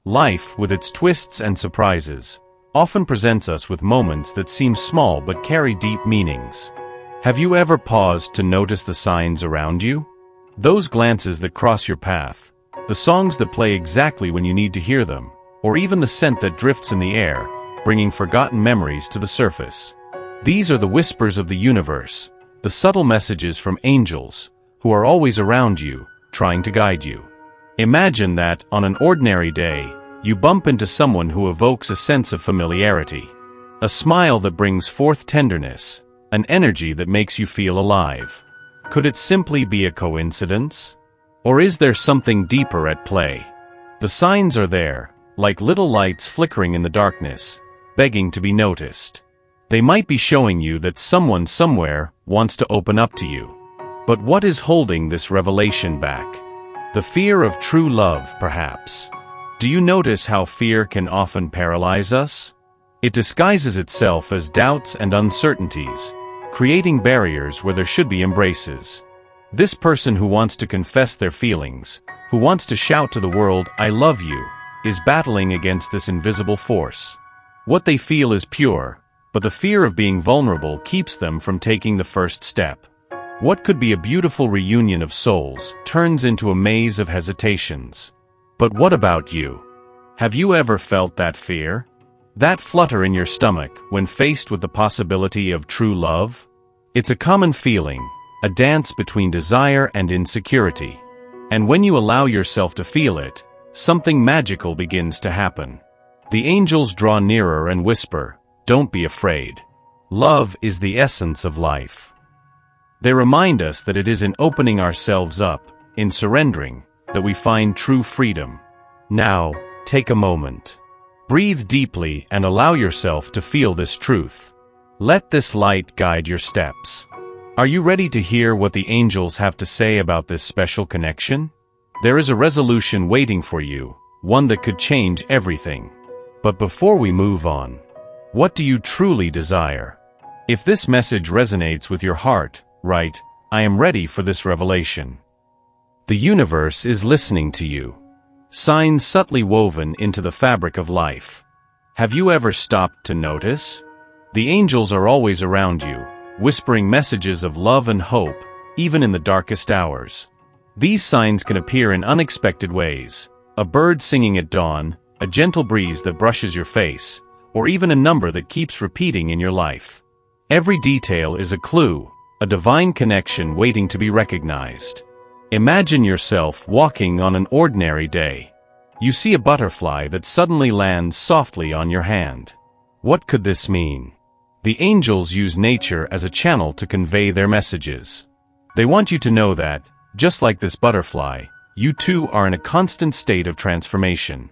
Life, with its twists and surprises, often presents us with moments that seem small but carry deep meanings. Have you ever paused to notice the signs around you? Those glances that cross your path, the songs that play exactly when you need to hear them, or even the scent that drifts in the air, bringing forgotten memories to the surface. These are the whispers of the universe, the subtle messages from angels, who are always around you, trying to guide you. Imagine that, on an ordinary day, you bump into someone who evokes a sense of familiarity. A smile that brings forth tenderness, an energy that makes you feel alive. Could it simply be a coincidence? Or is there something deeper at play? The signs are there, like little lights flickering in the darkness, begging to be noticed. They might be showing you that someone somewhere wants to open up to you. But what is holding this revelation back? The fear of true love, perhaps. Do you notice how fear can often paralyze us? It disguises itself as doubts and uncertainties, creating barriers where there should be embraces. This person who wants to confess their feelings, who wants to shout to the world, "I love you," is battling against this invisible force. What they feel is pure, but the fear of being vulnerable keeps them from taking the first step. What could be a beautiful reunion of souls turns into a maze of hesitations. But what about you? Have you ever felt that fear? That flutter in your stomach when faced with the possibility of true love? It's a common feeling, a dance between desire and insecurity. And when you allow yourself to feel it, something magical begins to happen. The angels draw nearer and whisper, "Don't be afraid. Love is the essence of life." They remind us that it is in opening ourselves up, in surrendering, that we find true freedom. Now, take a moment. Breathe deeply and allow yourself to feel this truth. Let this light guide your steps. Are you ready to hear what the angels have to say about this special connection? There is a resolution waiting for you, one that could change everything. But before we move on, what do you truly desire? If this message resonates with your heart, write, "I am ready for this revelation." The universe is listening to you. Signs subtly woven into the fabric of life. Have you ever stopped to notice? The angels are always around you, whispering messages of love and hope, even in the darkest hours. These signs can appear in unexpected ways: a bird singing at dawn, a gentle breeze that brushes your face, or even a number that keeps repeating in your life. Every detail is a clue, a divine connection waiting to be recognized. Imagine yourself walking on an ordinary day. You see a butterfly that suddenly lands softly on your hand. What could this mean? The angels use nature as a channel to convey their messages. They want you to know that, just like this butterfly, you too are in a constant state of transformation.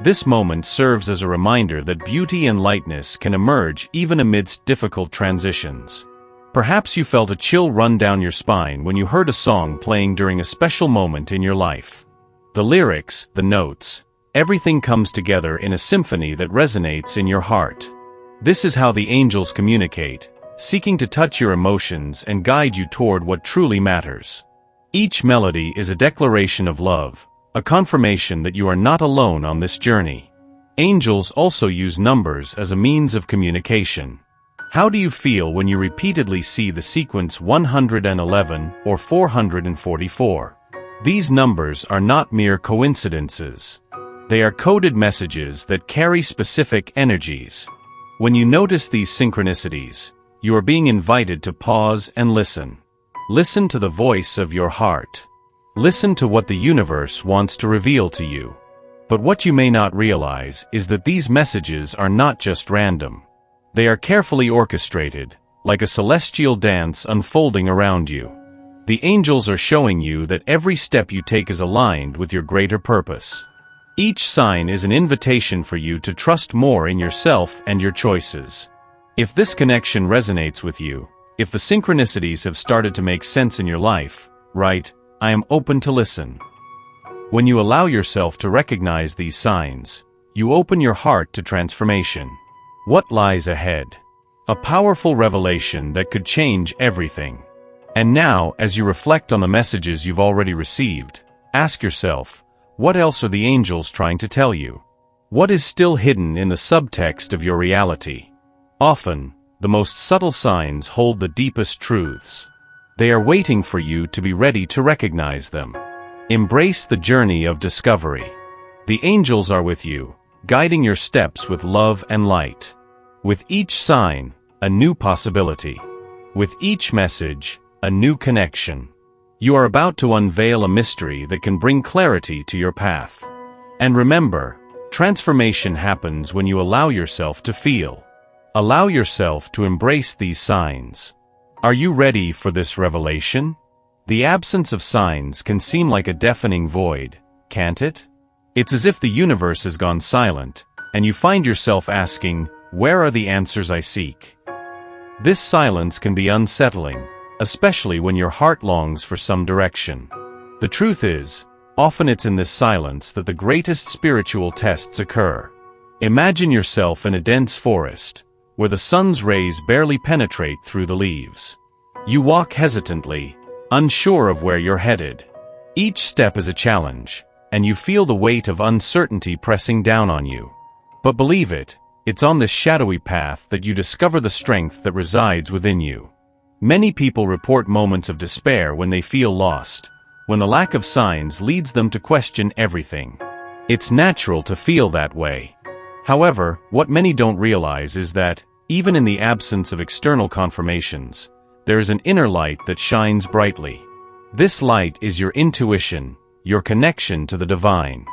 This moment serves as a reminder that beauty and lightness can emerge even amidst difficult transitions. Perhaps you felt a chill run down your spine when you heard a song playing during a special moment in your life. The lyrics, the notes, everything comes together in a symphony that resonates in your heart. This is how the angels communicate, seeking to touch your emotions and guide you toward what truly matters. Each melody is a declaration of love, a confirmation that you are not alone on this journey. Angels also use numbers as a means of communication. How do you feel when you repeatedly see the sequence 111 or 444? These numbers are not mere coincidences. They are coded messages that carry specific energies. When you notice these synchronicities, you are being invited to pause and listen. Listen to the voice of your heart. Listen to what the universe wants to reveal to you. But what you may not realize is that these messages are not just random. They are carefully orchestrated, like a celestial dance unfolding around you. The angels are showing you that every step you take is aligned with your greater purpose. Each sign is an invitation for you to trust more in yourself and your choices. If this connection resonates with you, if the synchronicities have started to make sense in your life, write, "I am open to listen." When you allow yourself to recognize these signs, you open your heart to transformation. What lies ahead? A powerful revelation that could change everything. And now, as you reflect on the messages you've already received, ask yourself, what else are the angels trying to tell you? What is still hidden in the subtext of your reality? Often, the most subtle signs hold the deepest truths. They are waiting for you to be ready to recognize them. Embrace the journey of discovery. The angels are with you, guiding your steps with love and light. With each sign, a new possibility. With each message, a new connection. You are about to unveil a mystery that can bring clarity to your path. And remember, transformation happens when you allow yourself to feel. Allow yourself to embrace these signs. Are you ready for this revelation? The absence of signs can seem like a deafening void, can't it? It's as if the universe has gone silent, and you find yourself asking, where are the answers I seek? This silence can be unsettling, especially when your heart longs for some direction. The truth is, often it's in this silence that the greatest spiritual tests occur. Imagine yourself in a dense forest, where the sun's rays barely penetrate through the leaves. You walk hesitantly, unsure of where you're headed. Each step is a challenge, and you feel the weight of uncertainty pressing down on you. But believe it, it's on this shadowy path that you discover the strength that resides within you. Many people report moments of despair when they feel lost, when the lack of signs leads them to question everything. It's natural to feel that way. However, what many don't realize is that, even in the absence of external confirmations, there is an inner light that shines brightly. This light is your intuition, your connection to the divine.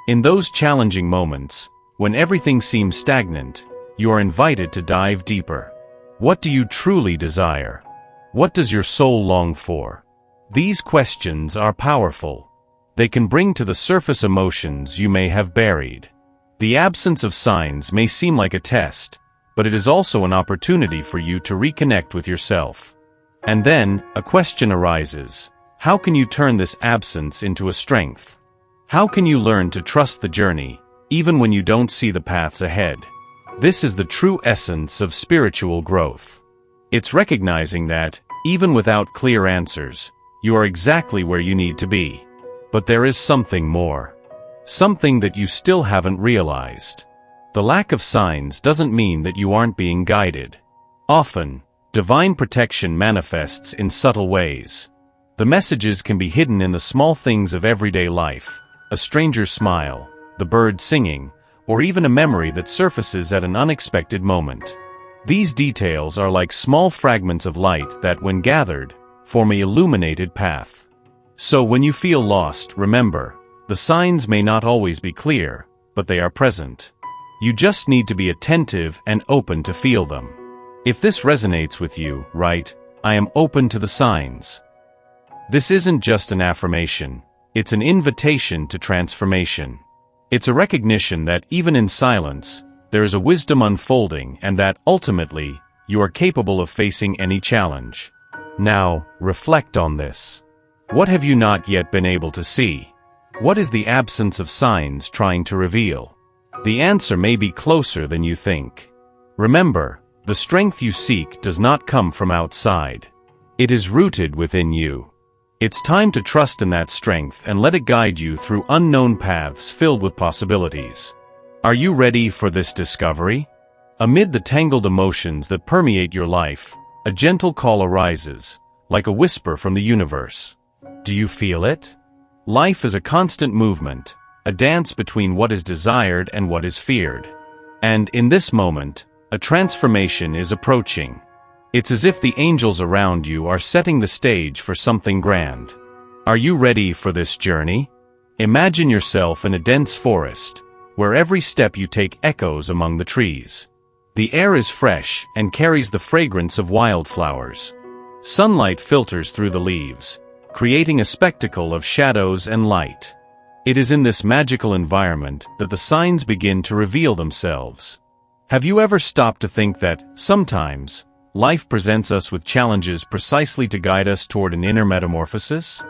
In those challenging moments, when everything seems stagnant, you are invited to dive deeper. What do you truly desire? What does your soul long for? These questions are powerful. They can bring to the surface emotions you may have buried. The absence of signs may seem like a test, but it is also an opportunity for you to reconnect with yourself. And then, a question arises. How can you turn this absence into a strength? How can you learn to trust the journey, even when you don't see the paths ahead? This is the true essence of spiritual growth. It's recognizing that, even without clear answers, you are exactly where you need to be. But there is something more. Something that you still haven't realized. The lack of signs doesn't mean that you aren't being guided. Often, divine protection manifests in subtle ways. The messages can be hidden in the small things of everyday life, a stranger's smile, the bird singing, or even a memory that surfaces at an unexpected moment. These details are like small fragments of light that, when gathered, form an illuminated path. So when you feel lost, remember, the signs may not always be clear, but they are present. You just need to be attentive and open to feel them. If this resonates with you, write, I am open to the signs. This isn't just an affirmation, it's an invitation to transformation. It's a recognition that even in silence, there is a wisdom unfolding and that, ultimately, you are capable of facing any challenge. Now, reflect on this. What have you not yet been able to see? What is the absence of signs trying to reveal? The answer may be closer than you think. Remember, the strength you seek does not come from outside. It is rooted within you. It's time to trust in that strength and let it guide you through unknown paths filled with possibilities. Are you ready for this discovery? Amid the tangled emotions that permeate your life, a gentle call arises, like a whisper from the universe. Do you feel it? Life is a constant movement, a dance between what is desired and what is feared. And in this moment, a transformation is approaching. It's as if the angels around you are setting the stage for something grand. Are you ready for this journey? Imagine yourself in a dense forest, where every step you take echoes among the trees. The air is fresh and carries the fragrance of wildflowers. Sunlight filters through the leaves, creating a spectacle of shadows and light. It is in this magical environment that the signs begin to reveal themselves. Have you ever stopped to think that, sometimes, life presents us with challenges precisely to guide us toward an inner metamorphosis?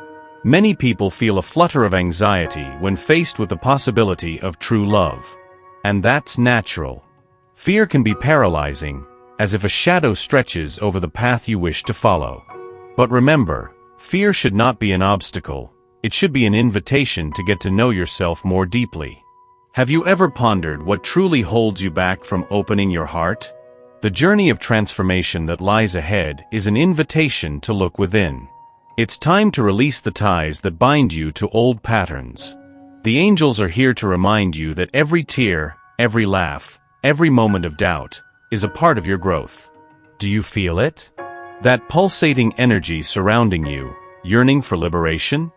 Many people feel a flutter of anxiety when faced with the possibility of true love. And that's natural. Fear can be paralyzing, as if a shadow stretches over the path you wish to follow. But remember, fear should not be an obstacle. It should be an invitation to get to know yourself more deeply. Have you ever pondered what truly holds you back from opening your heart? The journey of transformation that lies ahead is an invitation to look within. It's time to release the ties that bind you to old patterns. The angels are here to remind you that every tear, every laugh, every moment of doubt is a part of your growth. Do you feel it? That pulsating energy surrounding you, yearning for liberation?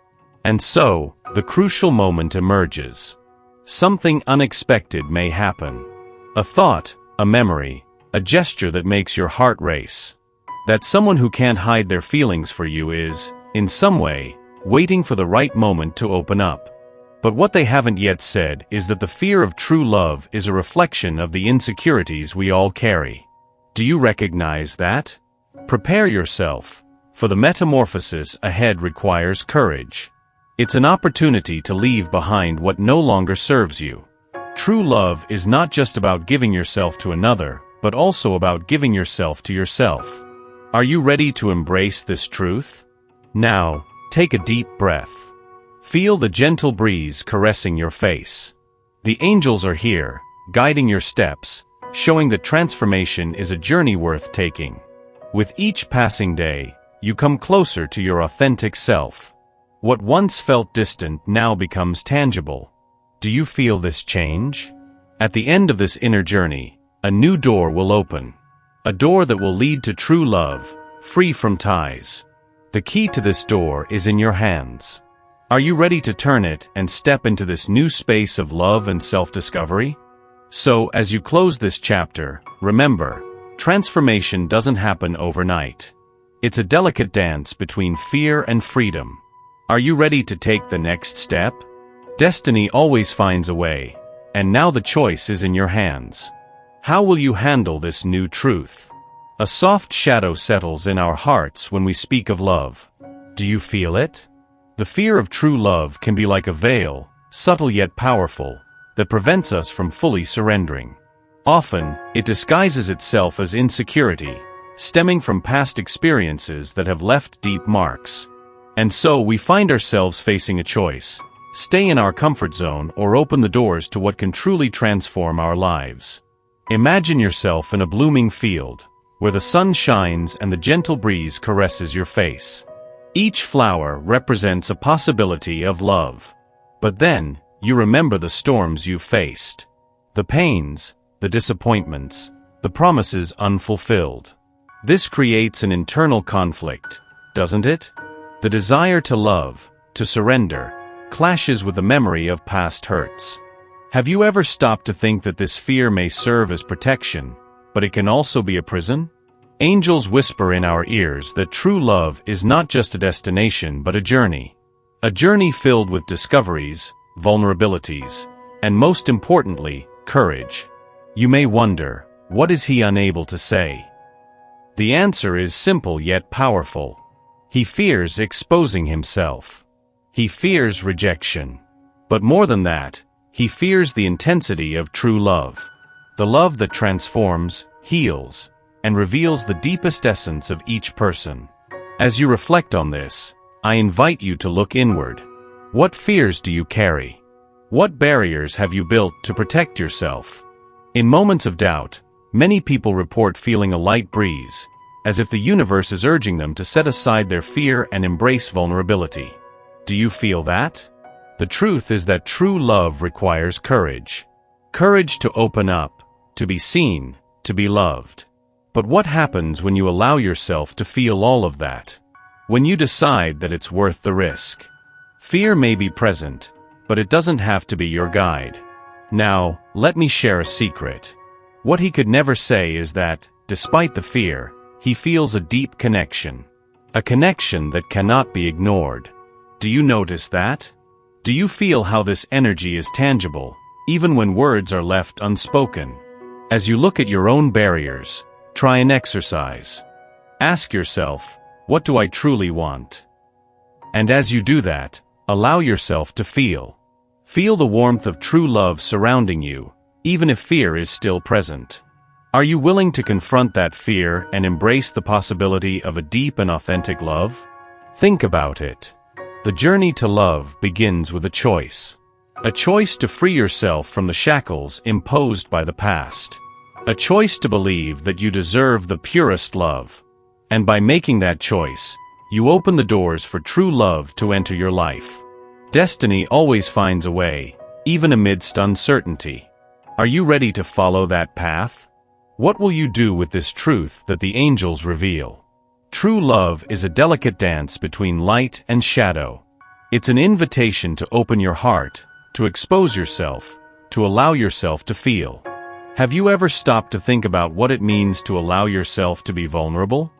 And so, the crucial moment emerges. Something unexpected may happen. A thought, a memory, a gesture that makes your heart race. That someone who can't hide their feelings for you is, in some way, waiting for the right moment to open up. But what they haven't yet said is that the fear of true love is a reflection of the insecurities we all carry. Do you recognize that? Prepare yourself, for the metamorphosis ahead requires courage. It's an opportunity to leave behind what no longer serves you. True love is not just about giving yourself to another, but also about giving yourself to yourself. Are you ready to embrace this truth? Now, take a deep breath. Feel the gentle breeze caressing your face. The angels are here, guiding your steps, showing that transformation is a journey worth taking. With each passing day, you come closer to your authentic self. What once felt distant now becomes tangible. Do you feel this change? At the end of this inner journey, a new door will open. A door that will lead to true love, free from ties. The key to this door is in your hands. Are you ready to turn it and step into this new space of love and self-discovery? So, as you close this chapter, remember, transformation doesn't happen overnight. It's a delicate dance between fear and freedom. Are you ready to take the next step? Destiny always finds a way, and now the choice is in your hands. How will you handle this new truth? A soft shadow settles in our hearts when we speak of love. Do you feel it? The fear of true love can be like a veil, subtle yet powerful, that prevents us from fully surrendering. Often, it disguises itself as insecurity, stemming from past experiences that have left deep marks. And so we find ourselves facing a choice: stay in our comfort zone or open the doors to what can truly transform our lives. Imagine yourself in a blooming field, where the sun shines and the gentle breeze caresses your face. Each flower represents a possibility of love. But then, you remember the storms you've faced. The pains, the disappointments, the promises unfulfilled. This creates an internal conflict, doesn't it? The desire to love, to surrender, clashes with the memory of past hurts. Have you ever stopped to think that this fear may serve as protection, but it can also be a prison? Angels whisper in our ears that true love is not just a destination but a journey. A journey filled with discoveries, vulnerabilities, and most importantly, courage. You may wonder, what is he unable to say? The answer is simple yet powerful. He fears exposing himself. He fears rejection. But more than that, he fears the intensity of true love. The love that transforms, heals, and reveals the deepest essence of each person. As you reflect on this, I invite you to look inward. What fears do you carry? What barriers have you built to protect yourself? In moments of doubt, many people report feeling a light breeze, as if the universe is urging them to set aside their fear and embrace vulnerability. Do you feel that? The truth is that true love requires courage. Courage to open up, to be seen, to be loved. But what happens when you allow yourself to feel all of that? When you decide that it's worth the risk? Fear may be present, but it doesn't have to be your guide. Now, let me share a secret. What he could never say is that, despite the fear, he feels a deep connection. A connection that cannot be ignored. Do you notice that? Do you feel how this energy is tangible, even when words are left unspoken? As you look at your own barriers, try an exercise. Ask yourself, what do I truly want? And as you do that, allow yourself to feel. Feel the warmth of true love surrounding you, even if fear is still present. Are you willing to confront that fear and embrace the possibility of a deep and authentic love? Think about it. The journey to love begins with a choice. A choice to free yourself from the shackles imposed by the past. A choice to believe that you deserve the purest love. And by making that choice, you open the doors for true love to enter your life. Destiny always finds a way, even amidst uncertainty. Are you ready to follow that path? What will you do with this truth that the angels reveal? True love is a delicate dance between light and shadow. It's an invitation to open your heart, to expose yourself, to allow yourself to feel. Have you ever stopped to think about what it means to allow yourself to be vulnerable?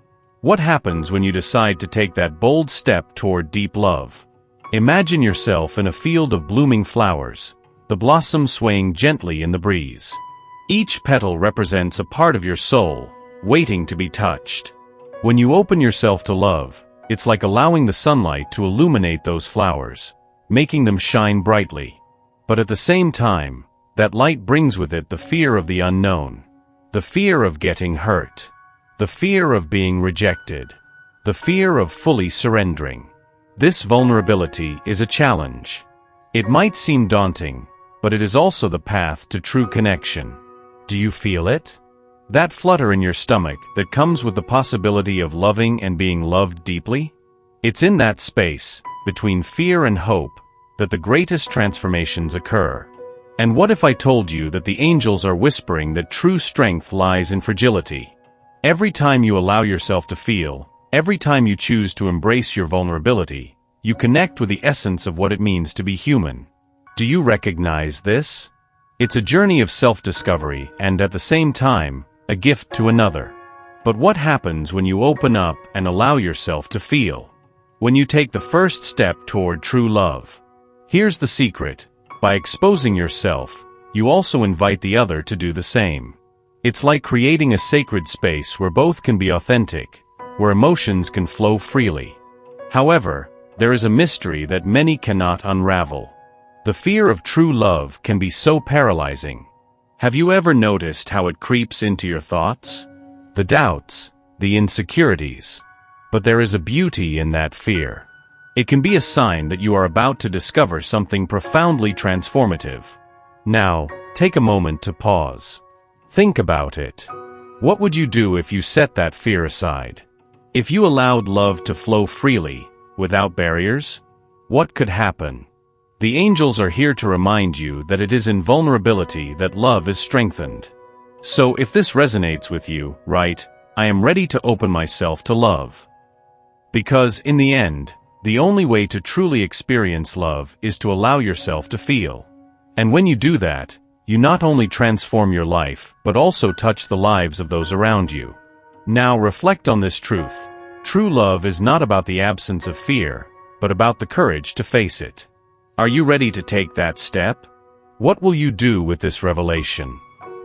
What happens when you decide to take that bold step toward deep love? Imagine yourself in a field of blooming flowers, the blossoms swaying gently in the breeze. Each petal represents a part of your soul, waiting to be touched. When you open yourself to love, it's like allowing the sunlight to illuminate those flowers, making them shine brightly. But at the same time, that light brings with it the fear of the unknown, the fear of getting hurt, the fear of being rejected, the fear of fully surrendering. This vulnerability is a challenge. It might seem daunting, but it is also the path to true connection. Do you feel it? That flutter in your stomach that comes with the possibility of loving and being loved deeply? It's in that space, between fear and hope, that the greatest transformations occur. And what if I told you that the angels are whispering that true strength lies in fragility? Every time you allow yourself to feel, every time you choose to embrace your vulnerability, you connect with the essence of what it means to be human. Do you recognize this? It's a journey of self-discovery and, at the same time, a gift to another. But what happens when you open up and allow yourself to feel? When you take the first step toward true love? Here's the secret. By exposing yourself, you also invite the other to do the same. It's like creating a sacred space where both can be authentic, where emotions can flow freely. However, there is a mystery that many cannot unravel. The fear of true love can be so paralyzing. Have you ever noticed how it creeps into your thoughts? The doubts, the insecurities. But there is a beauty in that fear. It can be a sign that you are about to discover something profoundly transformative. Now, take a moment to pause. Think about it. What would you do if you set that fear aside? If you allowed love to flow freely, without barriers? What could happen? The angels are here to remind you that it is in vulnerability that love is strengthened. So if this resonates with you, write, "I am ready to open myself to love." Because, in the end, the only way to truly experience love is to allow yourself to feel. And when you do that, you not only transform your life, but also touch the lives of those around you. Now reflect on this truth. True love is not about the absence of fear, but about the courage to face it. Are you ready to take that step? What will you do with this revelation?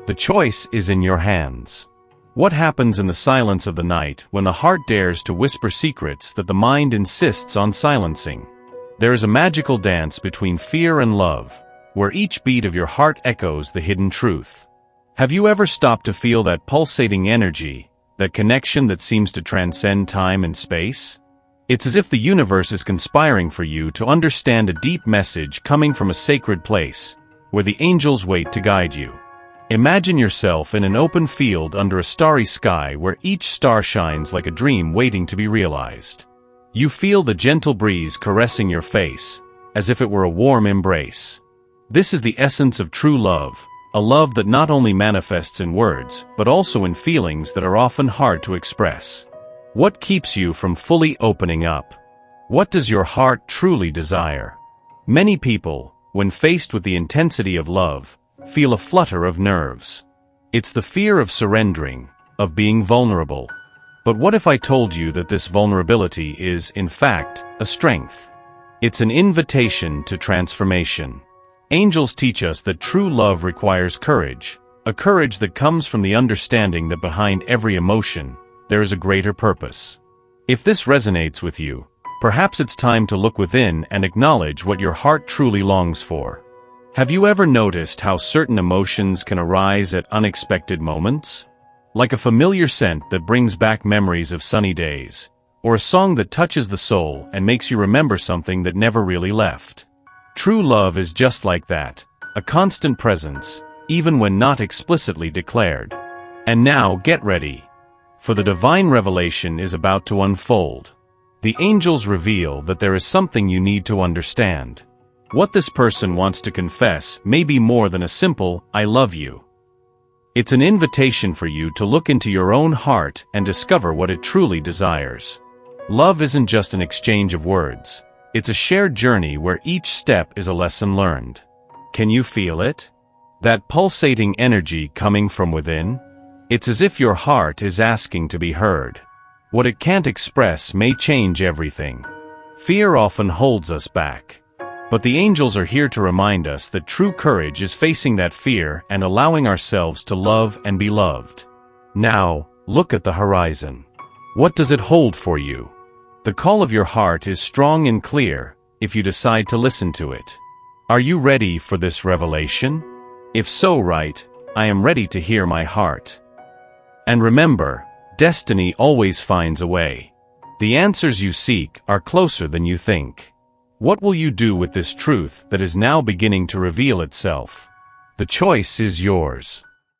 The choice is in your hands. What happens in the silence of the night when the heart dares to whisper secrets that the mind insists on silencing? There is a magical dance between fear and love, where each beat of your heart echoes the hidden truth. Have you ever stopped to feel that pulsating energy, that connection that seems to transcend time and space? It's as if the universe is conspiring for you to understand a deep message coming from a sacred place, where the angels wait to guide you. Imagine yourself in an open field under a starry sky where each star shines like a dream waiting to be realized. You feel the gentle breeze caressing your face, as if it were a warm embrace. This is the essence of true love, a love that not only manifests in words, but also in feelings that are often hard to express. What keeps you from fully opening up? What does your heart truly desire? Many people, when faced with the intensity of love, feel a flutter of nerves. It's the fear of surrendering, of being vulnerable. But what if I told you that this vulnerability is, in fact, a strength? It's an invitation to transformation. Angels teach us that true love requires courage, a courage that comes from the understanding that behind every emotion, there is a greater purpose. If this resonates with you, perhaps it's time to look within and acknowledge what your heart truly longs for. Have you ever noticed how certain emotions can arise at unexpected moments? Like a familiar scent that brings back memories of sunny days, or a song that touches the soul and makes you remember something that never really left. True love is just like that, a constant presence, even when not explicitly declared. And now get ready, for the divine revelation is about to unfold. The angels reveal that there is something you need to understand. What this person wants to confess may be more than a simple, "I love you." It's an invitation for you to look into your own heart and discover what it truly desires. Love isn't just an exchange of words. It's a shared journey where each step is a lesson learned. Can you feel it? That pulsating energy coming from within? It's as if your heart is asking to be heard. What it can't express may change everything. Fear often holds us back. But the angels are here to remind us that true courage is facing that fear and allowing ourselves to love and be loved. Now, look at the horizon. What does it hold for you? The call of your heart is strong and clear, if you decide to listen to it. Are you ready for this revelation? If so, right, I am ready to hear my heart. And remember, destiny always finds a way. The answers you seek are closer than you think. What will you do with this truth that is now beginning to reveal itself? The choice is yours.